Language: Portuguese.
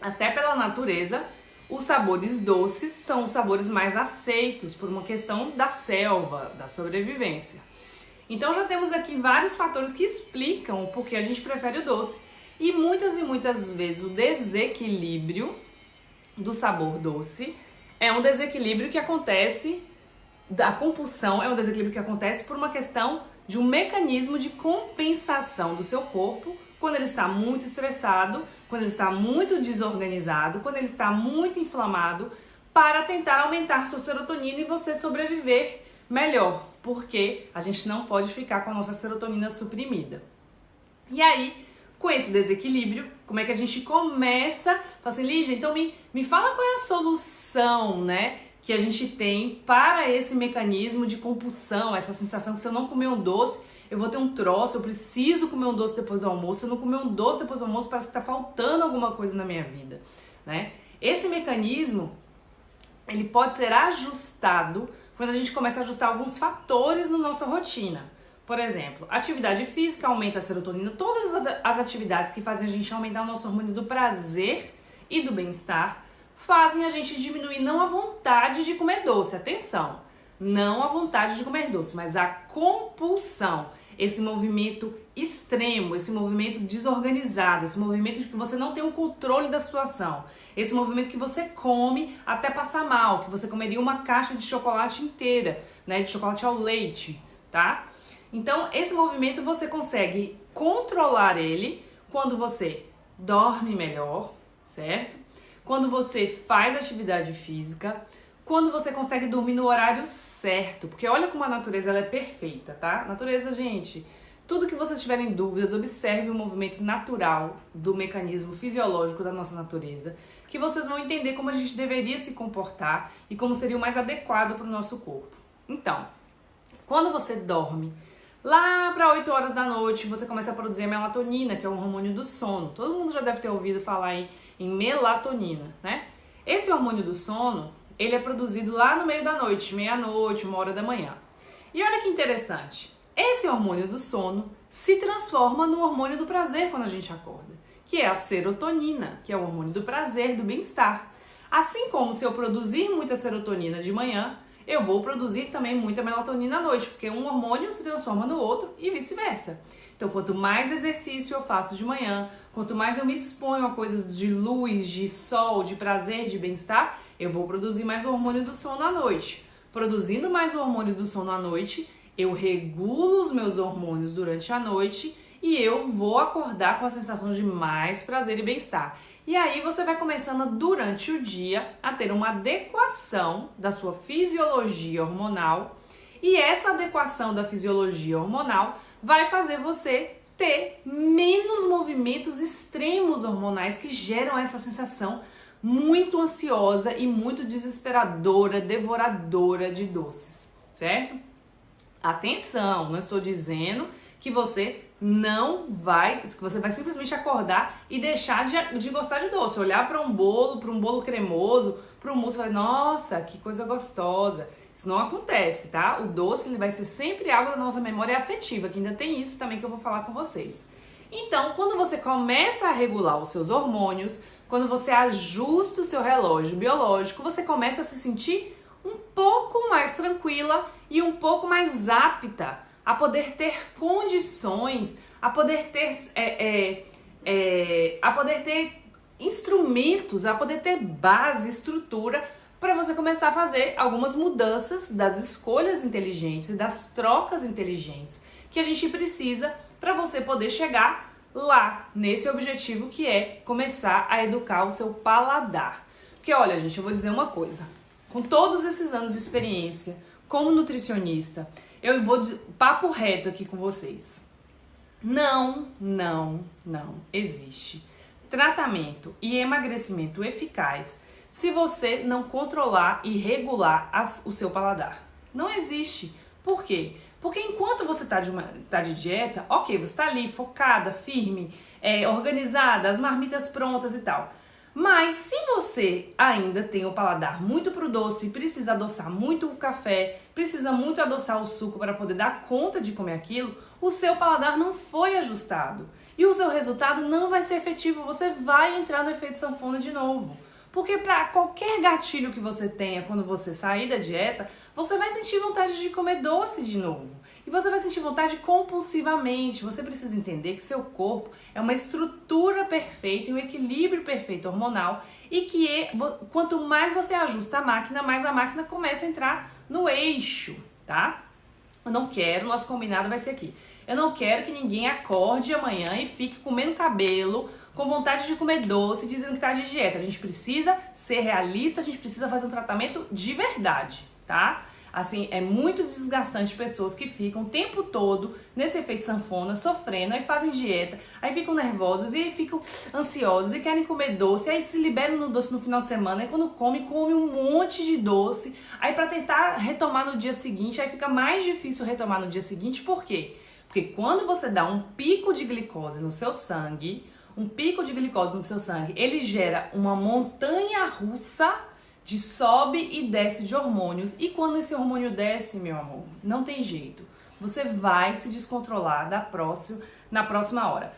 Até pela natureza, os sabores doces são os sabores mais aceitos por uma questão da selva, da sobrevivência. Então já temos aqui vários fatores que explicam o porquê a gente prefere o doce. E muitas vezes o desequilíbrio do sabor doce é um desequilíbrio que acontece, a compulsão é um desequilíbrio que acontece por uma questão de um mecanismo de compensação do seu corpo quando ele está muito estressado, quando ele está muito desorganizado, quando ele está muito inflamado, para tentar aumentar sua serotonina e você sobreviver melhor, porque a gente não pode ficar com a nossa serotonina suprimida. E aí, com esse desequilíbrio, como é que a gente começa? Fala assim, Lígia, então me fala qual é a solução, né, que a gente tem para esse mecanismo de compulsão, essa sensação que se eu não comer um doce, eu vou ter um troço, eu preciso comer um doce depois do almoço, se eu não comer um doce depois do almoço, parece que tá faltando alguma coisa na minha vida, né? Esse mecanismo, ele pode ser ajustado quando a gente começa a ajustar alguns fatores na nossa rotina. Por exemplo, atividade física aumenta a serotonina, todas as atividades que fazem a gente aumentar o nosso hormônio do prazer e do bem-estar fazem a gente diminuir não a vontade de comer doce, atenção, não a vontade de comer doce, mas a compulsão, esse movimento extremo, esse movimento desorganizado, esse movimento de que você não tem o controle da situação, esse movimento que você come até passar mal, que você comeria uma caixa de chocolate inteira, né, de chocolate ao leite, tá? Então, esse movimento você consegue controlar ele quando você dorme melhor, certo? Quando você faz atividade física, quando você consegue dormir no horário certo, porque olha como a natureza ela é perfeita, tá? Natureza, gente, tudo que vocês tiverem dúvidas, observe o movimento natural do mecanismo fisiológico da nossa natureza, que vocês vão entender como a gente deveria se comportar e como seria o mais adequado para o nosso corpo. Então, quando você dorme, lá para 8 horas da noite, você começa a produzir a melatonina, que é o hormônio do sono. Todo mundo já deve ter ouvido falar em melatonina, né? Esse hormônio do sono, ele é produzido lá no meio da noite, meia-noite, 1 hora da manhã. E olha que interessante, esse hormônio do sono se transforma no hormônio do prazer quando a gente acorda, que é a serotonina, que é o hormônio do prazer, do bem-estar. Assim como se eu produzir muita serotonina de manhã, eu vou produzir também muita melatonina à noite, porque um hormônio se transforma no outro e vice-versa. Então, quanto mais exercício eu faço de manhã, quanto mais eu me exponho a coisas de luz, de sol, de prazer, de bem-estar, eu vou produzir mais hormônio do sono à noite. Produzindo mais hormônio do sono à noite, eu regulo os meus hormônios durante a noite e eu vou acordar com a sensação de mais prazer e bem-estar. E aí você vai começando durante o dia a ter uma adequação da sua fisiologia hormonal, e essa adequação da fisiologia hormonal vai fazer você ter menos movimentos extremos hormonais que geram essa sensação muito ansiosa e muito desesperadora, devoradora de doces, certo? Atenção, não estou dizendo que você que você vai simplesmente acordar e deixar de gostar de doce, olhar para um bolo cremoso, para um mousse e falar, nossa, que coisa gostosa. Isso não acontece, tá? O doce ele vai ser sempre algo da nossa memória afetiva, que ainda tem isso também que eu vou falar com vocês. Então, quando você começa a regular os seus hormônios, quando você ajusta o seu relógio biológico, você começa a se sentir um pouco mais tranquila e um pouco mais apta a poder ter condições, a poder ter instrumentos, a poder ter base, estrutura para você começar a fazer algumas mudanças das escolhas inteligentes e das trocas inteligentes que a gente precisa para você poder chegar lá nesse objetivo que é começar a educar o seu paladar. Porque olha, gente, eu vou dizer uma coisa, com todos esses anos de experiência como nutricionista, eu vou papo reto aqui com vocês. Não existe tratamento e emagrecimento eficaz se você não controlar e regular o seu paladar. Não existe. Por quê? Porque enquanto você tá de dieta, ok, você tá ali focada, firme, organizada, as marmitas prontas e tal. Mas se você ainda tem o paladar muito pro doce, precisa adoçar muito o café, precisa muito adoçar o suco para poder dar conta de comer aquilo, o seu paladar não foi ajustado. e o seu resultado não vai ser efetivo, você vai entrar no efeito sanfona de novo. Porque para qualquer gatilho que você tenha quando você sair da dieta, você vai sentir vontade de comer doce de novo. E você vai sentir vontade compulsivamente. Você precisa entender que seu corpo é uma estrutura perfeita e um equilíbrio perfeito hormonal e que quanto mais você ajusta a máquina, mais a máquina começa a entrar no eixo, tá? Eu não quero, nosso combinado vai ser aqui. Eu não quero que ninguém acorde amanhã e fique comendo cabelo, com vontade de comer doce, dizendo que tá de dieta. A gente precisa ser realista, a gente precisa fazer um tratamento de verdade, tá? Assim, é muito desgastante pessoas que ficam o tempo todo nesse efeito sanfona, sofrendo, aí fazem dieta, aí ficam nervosas e ficam ansiosas e querem comer doce, aí se liberam no doce no final de semana, aí quando come um monte de doce, aí pra tentar retomar no dia seguinte, aí fica mais difícil retomar no dia seguinte, por quê? Porque quando você dá um pico de glicose no seu sangue, ele gera uma montanha russa de sobe e desce de hormônios. E quando esse hormônio desce, meu amor, não tem jeito. Você vai se descontrolar na próxima hora.